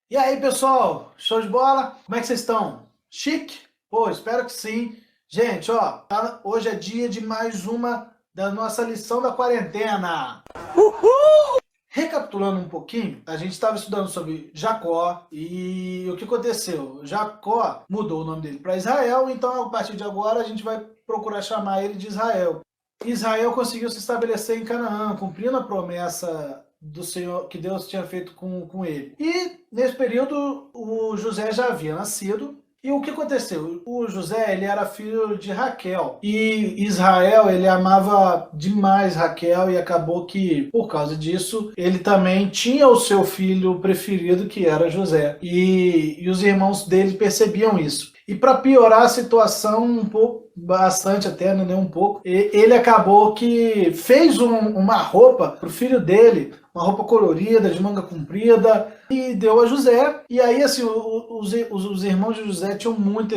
E aí, pessoal? Show de bola? Como é que vocês estão? Chique? Pô, espero que sim. Gente, ó, hoje é dia de mais uma da nossa lição da quarentena. Recapitulando um pouquinho, a gente estava estudando sobre Jacó e o que aconteceu? Jacó mudou o nome dele para Israel, então a partir de agora a gente vai procurar chamar ele de Israel. Israel conseguiu se estabelecer em Canaã, cumprindo a promessa do Senhor que Deus tinha feito com ele. E nesse período o José já havia nascido. E o que aconteceu? O José, ele era filho de Raquel. E Israel, ele amava demais Raquel e acabou que, por causa disso, ele também tinha o seu filho preferido, que era José. E os irmãos dele percebiam isso. E para piorar a situação um pouco, bastante até, né, um pouco, ele acabou que fez uma roupa pro filho dele, uma roupa colorida, de manga comprida, e deu a José. E aí, assim, os irmãos de José tinham muita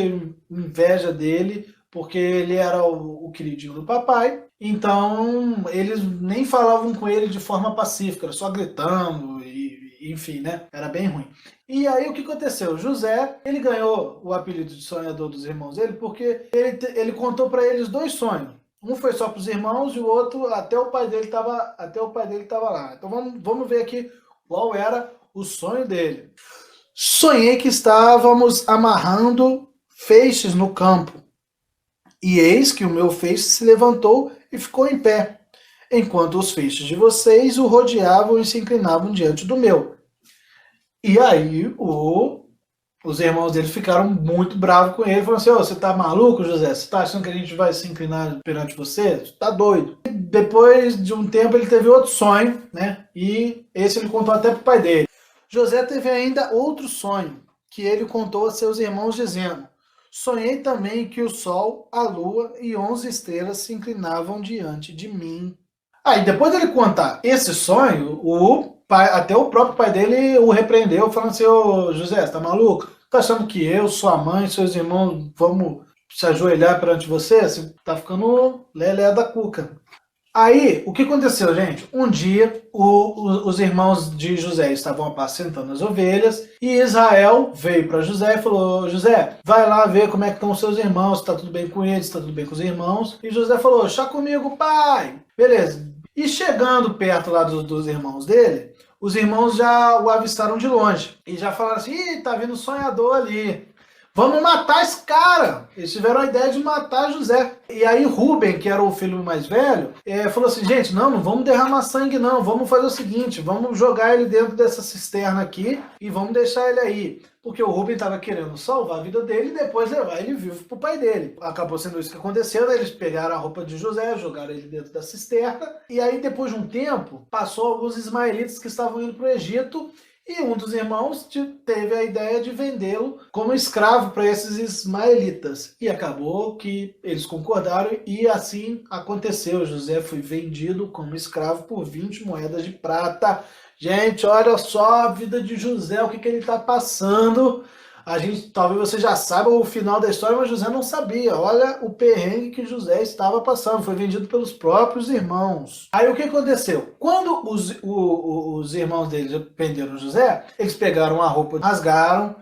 inveja dele, porque ele era o queridinho do papai. Então, eles nem falavam com ele de forma pacífica, era só gritando, e enfim, né? Era bem ruim. E aí, o que aconteceu? José, ele ganhou o apelido de sonhador dos irmãos dele, porque ele contou para eles dois sonhos. Um foi só para os irmãos e o outro até o pai dele estava lá. Então vamos ver aqui qual era o sonho dele. Sonhei que estávamos amarrando feixes no campo, e eis que o meu feixe se levantou e ficou em pé, enquanto os feixes de vocês o rodeavam e se inclinavam diante do meu. E aí os irmãos dele ficaram muito bravos com ele, falaram assim: "Ô, você tá maluco, José? Você tá achando que a gente vai se inclinar perante você? Você tá doido." E depois de um tempo ele teve outro sonho, né? E esse ele contou até pro pai dele. José teve ainda outro sonho, que ele contou a seus irmãos, dizendo: "Sonhei também que o sol, a lua e 11 estrelas se inclinavam diante de mim." Aí, depois dele contar esse sonho, até o próprio pai dele o repreendeu, falando assim: "Ô José, você tá maluco? Tá achando que eu, sua mãe, seus irmãos vamos se ajoelhar perante você? Você tá ficando lelé da cuca." Aí, o que aconteceu, gente? Um dia, os irmãos de José estavam apacentando as ovelhas e Israel veio para José e falou: "José, vai lá ver como é que estão os seus irmãos, se tá tudo bem com eles, se tá tudo bem com os irmãos." E José falou: "Chá comigo, pai." Beleza. E chegando perto lá dos irmãos dele, os irmãos já o avistaram de longe e já falaram assim: "Ih, tá vindo um sonhador ali. Vamos matar esse cara." Eles tiveram a ideia de matar José. E aí Rubem, que era o filho mais velho, falou assim: "Gente, não vamos derramar sangue não, vamos fazer o seguinte, vamos jogar ele dentro dessa cisterna aqui e vamos deixar ele aí." Porque o Rubem estava querendo salvar a vida dele e depois levar ele vivo pro pai dele. Acabou sendo isso que aconteceu, né? Eles pegaram a roupa de José, jogaram ele dentro da cisterna, e aí depois de um tempo, passou alguns ismaelitas que estavam indo para o Egito, e um dos irmãos teve a ideia de vendê-lo como escravo para esses ismaelitas. E acabou que eles concordaram e assim aconteceu. José foi vendido como escravo por 20 moedas de prata. Gente, olha só a vida de José, o que ele está passando. A gente, talvez você já saiba o final da história, mas José não sabia. Olha o perrengue que José estava passando. Foi vendido pelos próprios irmãos. Aí o que aconteceu? Quando os irmãos dele prenderam José, eles pegaram a roupa, rasgaram,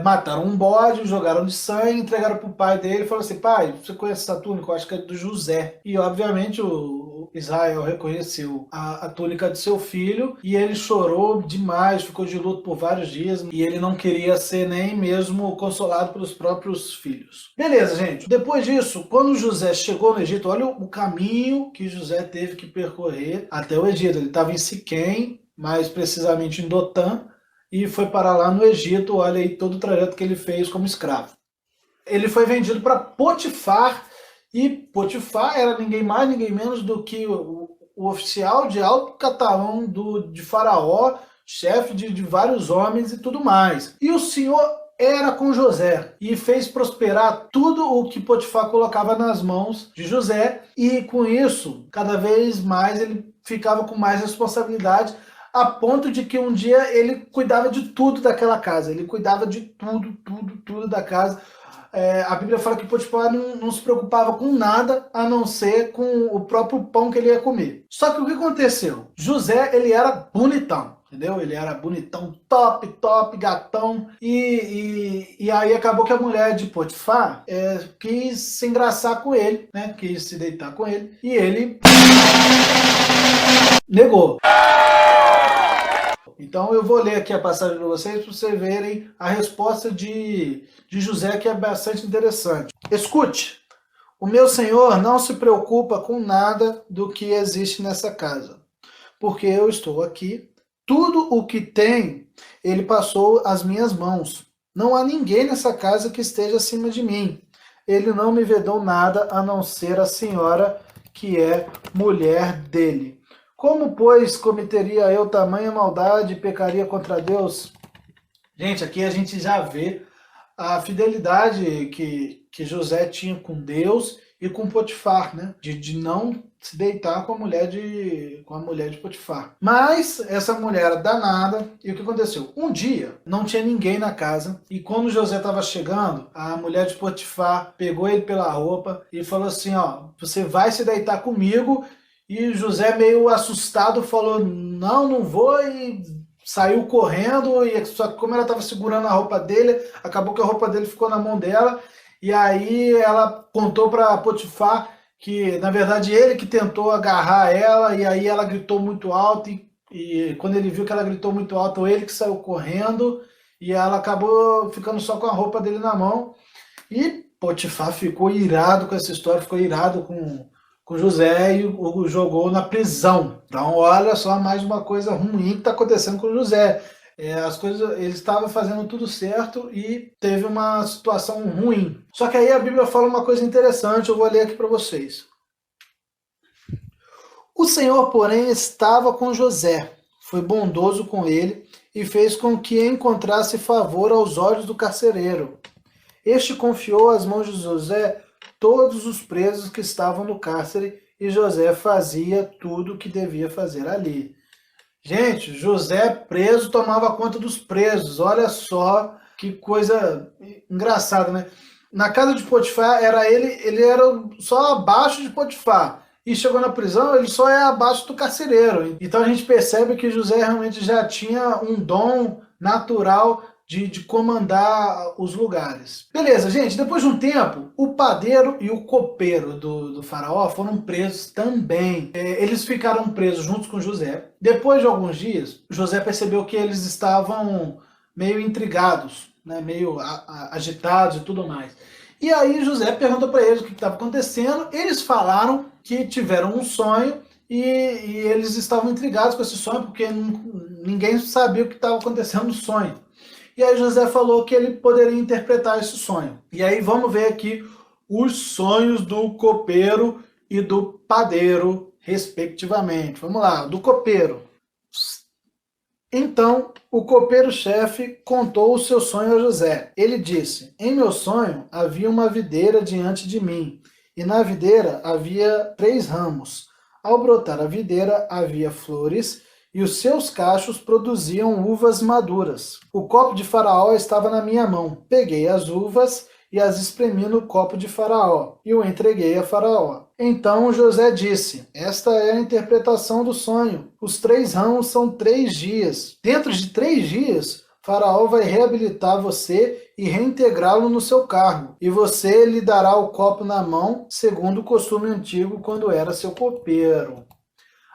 mataram um bode, jogaram de sangue, entregaram para o pai dele e falaram assim: "Pai, você conhece essa túnica? Eu acho que é do José." E obviamente o Israel reconheceu a túnica de seu filho e ele chorou demais, ficou de luto por vários dias e ele não queria ser nem mesmo consolado pelos próprios filhos. Beleza, gente. Depois disso, quando José chegou no Egito, olha o caminho que José teve que percorrer até o Egito. Ele estava em Siquém, mais precisamente em Dotã, e foi parar lá no Egito. Olha aí todo o trajeto que ele fez como escravo. Ele foi vendido para Potifar, e Potifar era ninguém mais, ninguém menos do que o oficial de alto catalão de Faraó, chefe de vários homens e tudo mais. E o Senhor era com José e fez prosperar tudo o que Potifar colocava nas mãos de José, e com isso, cada vez mais ele ficava com mais responsabilidade, a ponto de que um dia ele cuidava de tudo daquela casa, ele cuidava de tudo da casa. A Bíblia fala que Potifar não se preocupava com nada a não ser com o próprio pão que ele ia comer. Só que o que aconteceu? José, ele era bonitão. entendeu? Ele era bonitão, top, gatão. E aí acabou que a mulher de Potifar quis se engraçar com ele, né? Quis se deitar com ele. E ele negou. Então eu vou ler aqui a passagem para vocês verem a resposta de José, que é bastante interessante. Escute, o meu senhor não se preocupa com nada do que existe nessa casa, porque eu estou aqui. Tudo o que tem, ele passou às minhas mãos. Não há ninguém nessa casa que esteja acima de mim. Ele não me vedou nada a não ser a senhora, que é mulher dele. Como, pois, cometeria eu tamanha maldade e pecaria contra Deus? Gente, aqui a gente já vê a fidelidade que José tinha com Deus e com Potifar, né? De não se deitar com a mulher de Potifar. Mas essa mulher era danada, e o que aconteceu? Um dia não tinha ninguém na casa, e quando José estava chegando, a mulher de Potifar pegou ele pela roupa e falou assim: ó, você vai se deitar comigo. E José, meio assustado, falou: não vou, e saiu correndo. E só que como ela estava segurando a roupa dele, acabou que a roupa dele ficou na mão dela. E aí ela contou para Potifar que, na verdade, ele que tentou agarrar ela, e aí ela gritou muito alto, e quando ele viu que ela gritou muito alto, ele que saiu correndo, e ela acabou ficando só com a roupa dele na mão. E Potifar ficou irado com essa história, ficou irado com José e o jogou na prisão. Então, olha só mais uma coisa ruim que está acontecendo com José. As coisas, ele estava fazendo tudo certo e teve uma situação ruim. Só que aí a Bíblia fala uma coisa interessante, eu vou ler aqui para vocês. O Senhor, porém, estava com José, foi bondoso com ele e fez com que encontrasse favor aos olhos do carcereiro. Este confiou às mãos de José todos os presos que estavam no cárcere, e José fazia tudo o que devia fazer ali. Gente, José preso tomava conta dos presos. Olha só que coisa engraçada, né? Na casa de Potifar, ele era só abaixo de Potifar. E chegou na prisão, ele só é abaixo do carcereiro. Então a gente percebe que José realmente já tinha um dom natural de comandar os lugares. Beleza, gente, depois de um tempo, o padeiro e o copeiro do faraó foram presos também. Eles ficaram presos juntos com José. Depois de alguns dias, José percebeu que eles estavam meio intrigados, né, meio agitados e tudo mais. E aí José perguntou para eles o que estava acontecendo. Eles falaram que tiveram um sonho e eles estavam intrigados com esse sonho porque ninguém sabia o que estava acontecendo no sonho. E aí José falou que ele poderia interpretar esse sonho. E aí vamos ver aqui os sonhos do copeiro e do padeiro, respectivamente. Vamos lá, do copeiro. Então, o copeiro-chefe contou o seu sonho a José. Ele disse: em meu sonho havia uma videira diante de mim, e na videira havia 3 ramos. Ao brotar a videira havia flores, e os seus cachos produziam uvas maduras. O copo de Faraó estava na minha mão. Peguei as uvas e as espremi no copo de Faraó, e o entreguei a Faraó. Então José disse: esta é a interpretação do sonho. Os 3 ramos são 3 dias. Dentro de 3 dias, Faraó vai reabilitar você e reintegrá-lo no seu cargo, e você lhe dará o copo na mão, segundo o costume antigo quando era seu copeiro.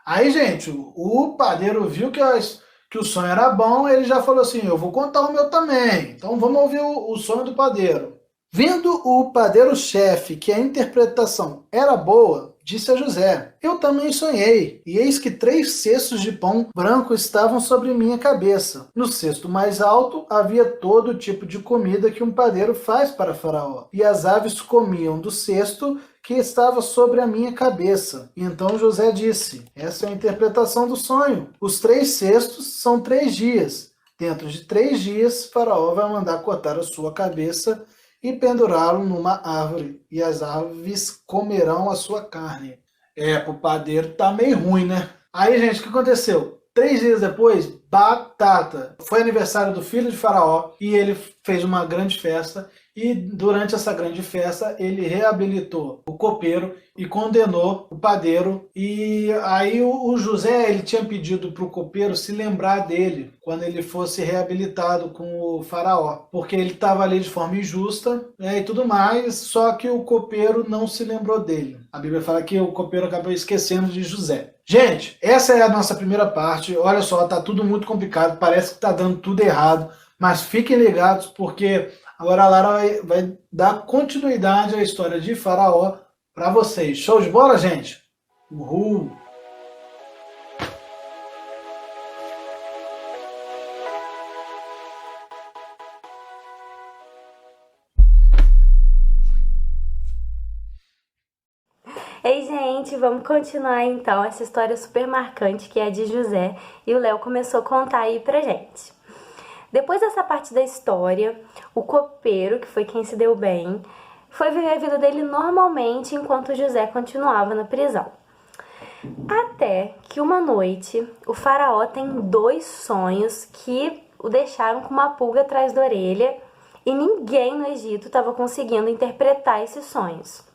Aí, gente, o padeiro viu que o sonho era bom, ele já falou assim: eu vou contar o meu também. Então vamos ouvir o sonho do padeiro. Vendo o padeiro-chefe que a interpretação era boa, disse a José: eu também sonhei, e eis que 3 cestos de pão branco estavam sobre minha cabeça. No cesto mais alto havia todo tipo de comida que um padeiro faz para Faraó, e as aves comiam do cesto que estava sobre a minha cabeça. E então José disse: essa é a interpretação do sonho. Os 3 cestos são 3 dias. Dentro de 3 dias, Faraó vai mandar cortar a sua cabeça e pendurá-lo numa árvore, e as aves comerão a sua carne. Pro padeiro tá meio ruim, né? Aí, gente, o que aconteceu? 3 dias depois, batata. Foi aniversário do filho de Faraó, e ele fez uma grande festa, E durante essa grande festa, ele reabilitou o copeiro e condenou o padeiro. E aí o José, ele tinha pedido para o copeiro se lembrar dele quando ele fosse reabilitado com o faraó, porque ele estava ali de forma injusta, né, e tudo mais, só que o copeiro não se lembrou dele. A Bíblia fala que o copeiro acabou esquecendo de José. Gente, essa é a nossa primeira parte. Olha só, tá tudo muito complicado, parece que tá dando tudo errado, mas fiquem ligados porque agora a Lara vai dar continuidade à história de Faraó para vocês. Show de bola, gente? Uhul! Ei, gente, vamos continuar então essa história super marcante que é a de José, e o Léo começou a contar aí pra gente. Depois dessa parte da história, o copeiro, que foi quem se deu bem, foi viver a vida dele normalmente enquanto José continuava na prisão. Até que uma noite, o faraó tem 2 sonhos que o deixaram com uma pulga atrás da orelha, e ninguém no Egito estava conseguindo interpretar esses sonhos.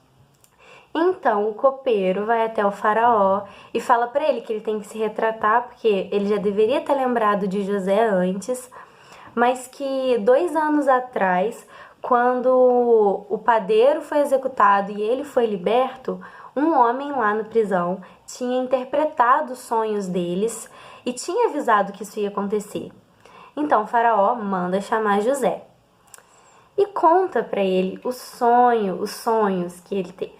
Então o copeiro vai até o faraó e fala para ele que ele tem que se retratar, porque ele já deveria ter lembrado de José antes, mas que 2 anos atrás, quando o padeiro foi executado e ele foi liberto, um homem lá na prisão tinha interpretado os sonhos deles e tinha avisado que isso ia acontecer. Então o faraó manda chamar José e conta para ele os sonhos que ele teve.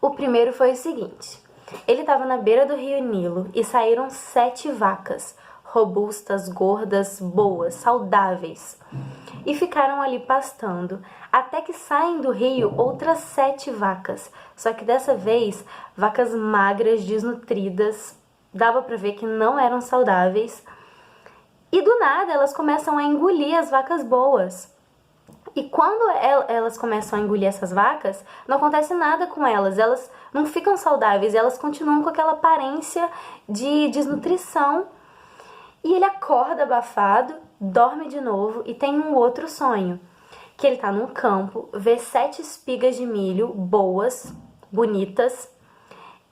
O primeiro foi o seguinte: ele estava na beira do rio Nilo e saíram 7 vacas, robustas, gordas, boas, saudáveis, e ficaram ali pastando, até que saem do rio outras 7 vacas, só que dessa vez vacas magras, desnutridas, dava para ver que não eram saudáveis, e do nada elas começam a engolir as vacas boas. E quando elas começam a engolir essas vacas, não acontece nada com elas. Elas não ficam saudáveis, elas continuam com aquela aparência de desnutrição. E ele acorda abafado, dorme de novo e tem um outro sonho. Que ele tá num campo, vê 7 espigas de milho boas, bonitas,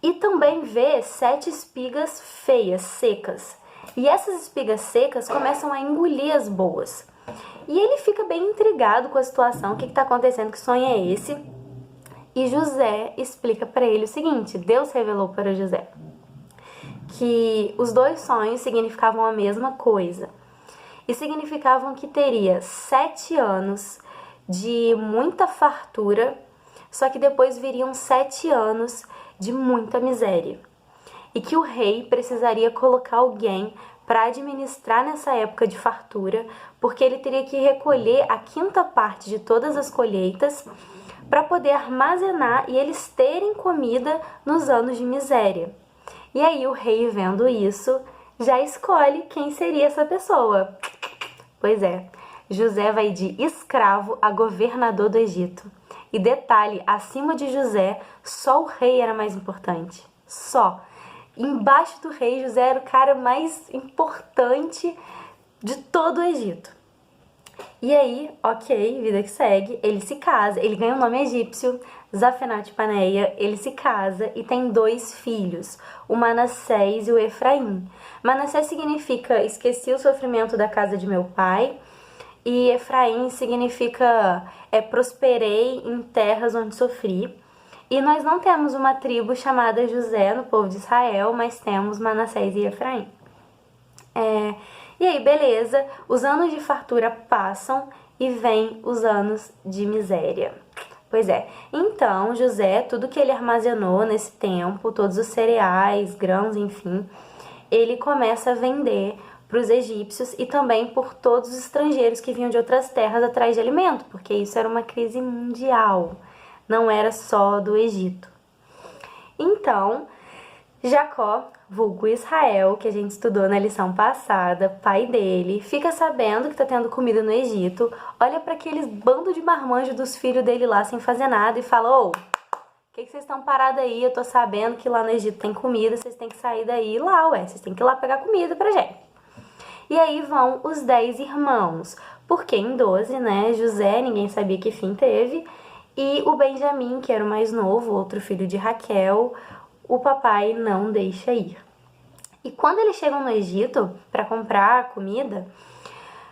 e também vê 7 espigas feias, secas. E essas espigas secas começam a engolir as boas. E ele fica bem intrigado com a situação, o que está acontecendo, que sonho é esse? E José explica para ele o seguinte: Deus revelou para José que os 2 sonhos significavam a mesma coisa. E significavam que teria 7 anos de muita fartura, só que depois viriam 7 anos de muita miséria. E que o rei precisaria colocar alguém para administrar nessa época de fartura, porque ele teria que recolher a 5ª parte de todas as colheitas para poder armazenar e eles terem comida nos anos de miséria. E aí o rei, vendo isso, já escolhe quem seria essa pessoa. Pois é, José vai de escravo a governador do Egito. E detalhe, acima de José, só o rei era mais importante. Só. Embaixo do rei, José era o cara mais importante de todo o Egito. E aí, ok, vida que segue, ele se casa, ele ganha um nome egípcio, Zafenat-Paneia, ele se casa e tem 2 filhos, o Manassés e o Efraim. Manassés significa esqueci o sofrimento da casa de meu pai, e Efraim significa prosperei em terras onde sofri. E nós não temos uma tribo chamada José no povo de Israel, mas temos Manassés e Efraim. E aí, beleza, os anos de fartura passam e vem os anos de miséria. Pois é, então José, tudo que ele armazenou nesse tempo, todos os cereais, grãos, enfim, ele começa a vender para os egípcios e também por todos os estrangeiros que vinham de outras terras atrás de alimento, porque isso era uma crise mundial. Não era só do Egito. Então, Jacó, vulgo Israel, que a gente estudou na lição passada, pai dele, fica sabendo que tá tendo comida no Egito, olha para aqueles bando de marmanjos dos filhos dele lá sem fazer nada e fala: ô, o que vocês estão parados aí? Eu tô sabendo que lá no Egito tem comida, vocês têm que sair daí lá, vocês têm que ir lá pegar comida pra gente. E aí vão os 10 irmãos, porque em 12, né, José, ninguém sabia que fim teve, e o Benjamim, que era o mais novo, outro filho de Raquel, o papai não deixa ir. E quando eles chegam no Egito para comprar comida,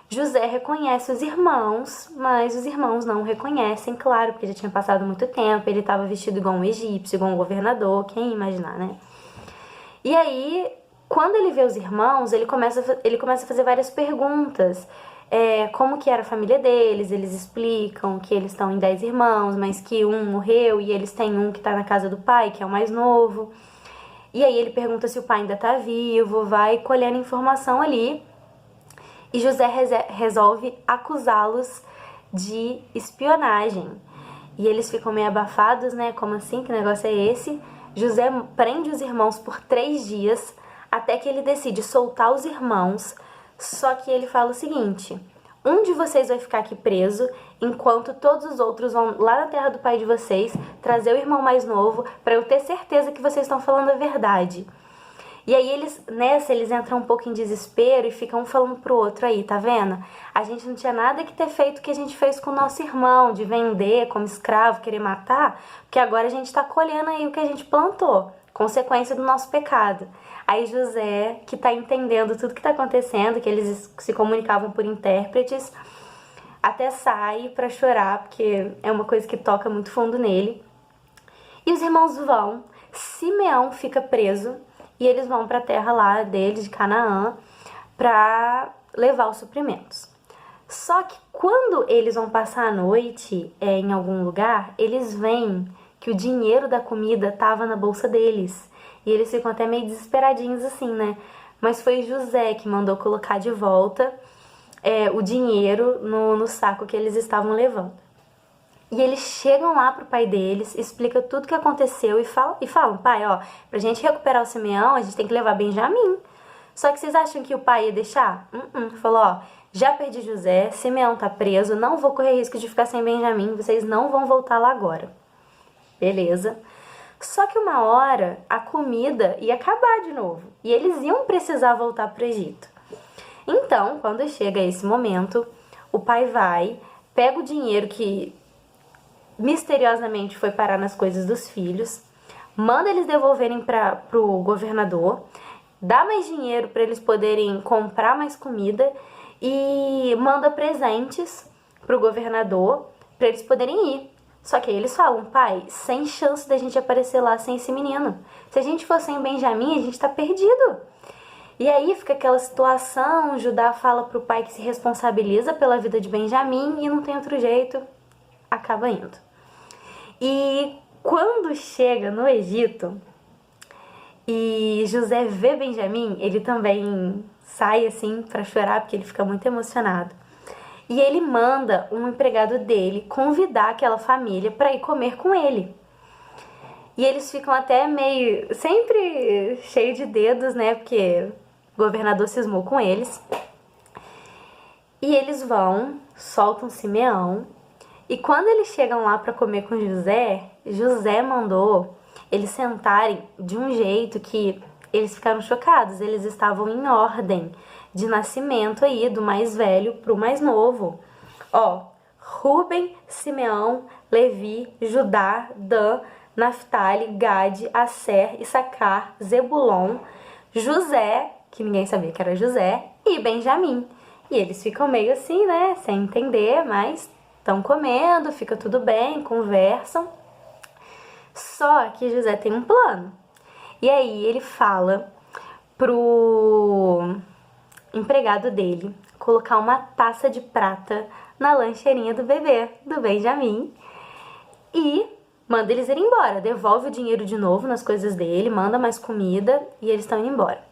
José reconhece os irmãos, mas os irmãos não o reconhecem, claro, porque já tinha passado muito tempo, ele estava vestido igual um egípcio, igual um governador, quem ia imaginar, né? E aí, quando ele vê os irmãos, ele começa a fazer várias perguntas. Como que era a família deles, eles explicam que eles estão em 10 irmãos, mas que um morreu e eles têm um que está na casa do pai, que é o mais novo. E aí ele pergunta se o pai ainda está vivo, vai colhendo informação ali. E José resolve acusá-los de espionagem. E eles ficam meio abafados, né? Como assim? Que negócio é esse? José prende os irmãos por 3 dias, até que ele decide soltar os irmãos. Só que ele fala o seguinte: um de vocês vai ficar aqui preso, enquanto todos os outros vão lá na terra do pai de vocês trazer o irmão mais novo, para eu ter certeza que vocês estão falando a verdade. E aí eles entram um pouco em desespero e ficam um falando pro outro: aí, tá vendo? A gente não tinha nada que ter feito o que a gente fez com o nosso irmão, de vender como escravo, querer matar, porque agora a gente tá colhendo aí o que a gente plantou, consequência do nosso pecado. Aí José, que tá entendendo tudo que tá acontecendo, que eles se comunicavam por intérpretes, até sai pra chorar, porque é uma coisa que toca muito fundo nele. E os irmãos vão, Simeão fica preso, e eles vão para a terra lá deles, de Canaã, para levar os suprimentos. Só que quando eles vão passar a noite em algum lugar, eles veem que o dinheiro da comida estava na bolsa deles. E eles ficam até meio desesperadinhos assim, né? Mas foi José que mandou colocar de volta o dinheiro no saco que eles estavam levando. E eles chegam lá pro pai deles, explicam tudo que aconteceu e falam: pai, ó, pra gente recuperar o Simeão, a gente tem que levar Benjamim. Só que vocês acham que o pai ia deixar? Falou: ó, já perdi José, Simeão tá preso, não vou correr risco de ficar sem Benjamim, vocês não vão voltar lá agora. Beleza. Só que uma hora a comida ia acabar de novo e eles iam precisar voltar pro Egito. Então, quando chega esse momento, o pai vai, pega o dinheiro que misteriosamente foi parar nas coisas dos filhos, manda eles devolverem pro governador, dá mais dinheiro para eles poderem comprar mais comida e manda presentes pro governador para eles poderem ir. Só que aí eles falam: pai, sem chance da gente aparecer lá sem esse menino. Se a gente for sem Benjamim, a gente tá perdido. E aí fica aquela situação, Judá fala pro pai que se responsabiliza pela vida de Benjamim e não tem outro jeito, acaba indo. E quando chega no Egito e José vê Benjamim, ele também sai assim pra chorar, porque ele fica muito emocionado. E ele manda um empregado dele convidar aquela família para ir comer com ele. E eles ficam até meio, sempre cheio de dedos, né? Porque o governador cismou com eles. E eles vão, soltam Simeão. E quando eles chegam lá para comer com José, José mandou eles sentarem de um jeito que eles ficaram chocados. Eles estavam em ordem de nascimento aí, do mais velho pro mais novo. Ó, Ruben, Simeão, Levi, Judá, Dan, Naftali, Gade, Asser, Issacar, Zebulon, José, que ninguém sabia que era José, e Benjamim. E eles ficam meio assim, né, sem entender, mas estão comendo, fica tudo bem, conversam. Só que José tem um plano. E aí ele fala pro empregado dele colocar uma taça de prata na lancheirinha do bebê, do Benjamim, e manda eles irem embora. Devolve o dinheiro de novo nas coisas dele, manda mais comida e eles estão indo embora.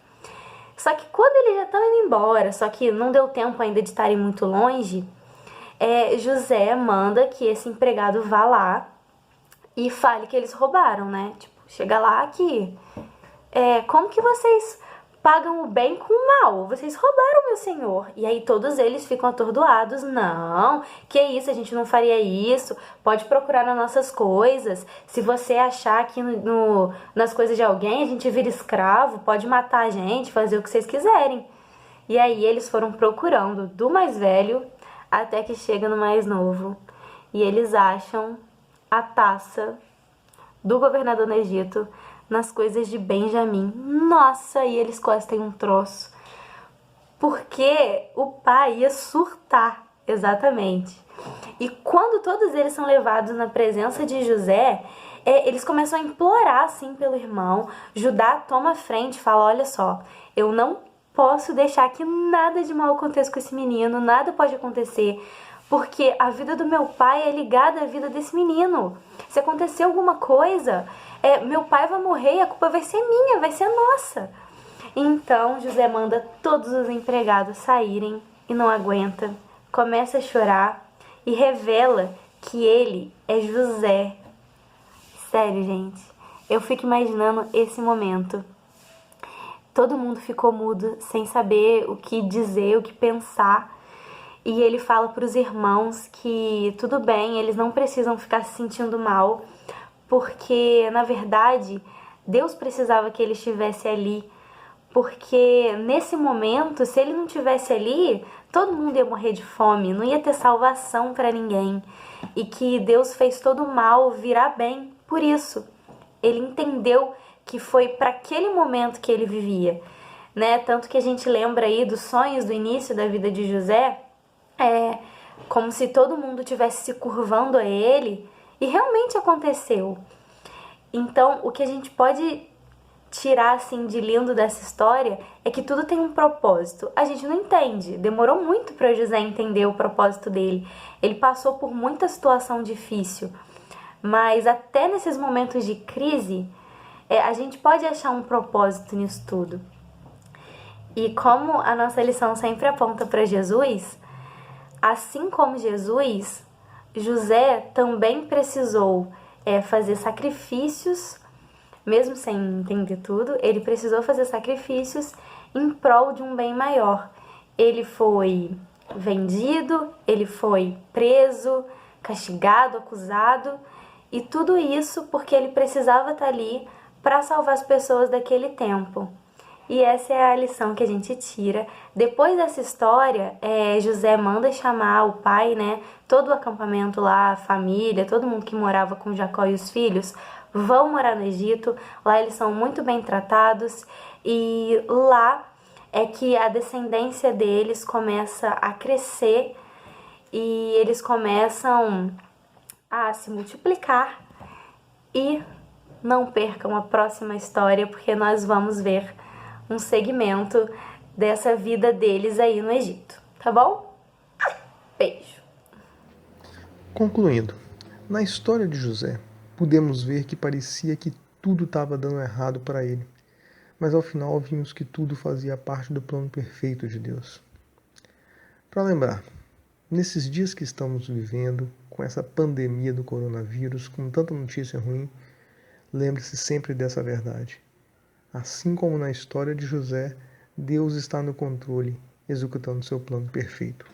Só que quando eles já estão indo embora, só que não deu tempo ainda de estarem muito longe, José manda que esse empregado vá lá e fale que eles roubaram, né? Tipo, chega lá que... como que vocês pagam o bem com o mal? Vocês roubaram, meu senhor. E aí todos eles ficam atordoados. Não, que isso, a gente não faria isso. Pode procurar nas nossas coisas. Se você achar que nas coisas de alguém a gente vira escravo, pode matar a gente, fazer o que vocês quiserem. E aí eles foram procurando do mais velho até que chega no mais novo e eles acham a taça do governador no Egito nas coisas de Benjamim. Nossa, e eles quase têm um troço. Porque o pai ia surtar, exatamente. E quando todos eles são levados na presença de José, eles começam a implorar assim pelo irmão. Judá toma a frente e fala: olha só, eu não posso deixar que nada de mal aconteça com esse menino, nada pode acontecer, porque a vida do meu pai é ligada à vida desse menino. Se acontecer alguma coisa, meu pai vai morrer e a culpa vai ser minha, vai ser nossa. Então José manda todos os empregados saírem e não aguenta, começa a chorar e revela que ele é José. Sério, gente, eu fico imaginando esse momento. Todo mundo ficou mudo, sem saber o que dizer, o que pensar. E ele fala para os irmãos que tudo bem, eles não precisam ficar se sentindo mal, porque na verdade Deus precisava que ele estivesse ali. Porque nesse momento, se ele não tivesse ali, todo mundo ia morrer de fome, não ia ter salvação para ninguém. E que Deus fez todo o mal virar bem por isso. Ele entendeu que foi para aquele momento que ele vivia, né? Tanto que a gente lembra aí dos sonhos do início da vida de José, como se todo mundo tivesse se curvando a ele, e realmente aconteceu. Então, o que a gente pode tirar assim de lindo dessa história é que tudo tem um propósito. A gente não entende, demorou muito para José entender o propósito dele. Ele passou por muita situação difícil, mas até nesses momentos de crise, a gente pode achar um propósito nisso tudo. E como a nossa lição sempre aponta para Jesus, assim como Jesus, José também precisou fazer sacrifícios. Mesmo sem entender tudo, ele precisou fazer sacrifícios em prol de um bem maior. Ele foi vendido, ele foi preso, castigado, acusado, e tudo isso porque ele precisava estar ali para salvar as pessoas daquele tempo. E essa é a lição que a gente tira. Depois dessa história, José manda chamar o pai, né? Todo o acampamento lá, a família, todo mundo que morava com Jacó e os filhos, vão morar no Egito. Lá eles são muito bem tratados e lá é que a descendência deles começa a crescer e eles começam a se multiplicar. E não percam a próxima história, porque nós vamos ver um segmento dessa vida deles aí no Egito, tá bom? Beijo! Concluindo, na história de José, podemos ver que parecia que tudo estava dando errado para ele, mas ao final vimos que tudo fazia parte do plano perfeito de Deus. Para lembrar, nesses dias que estamos vivendo, com essa pandemia do coronavírus, com tanta notícia ruim, lembre-se sempre dessa verdade. Assim como na história de José, Deus está no controle, executando seu plano perfeito.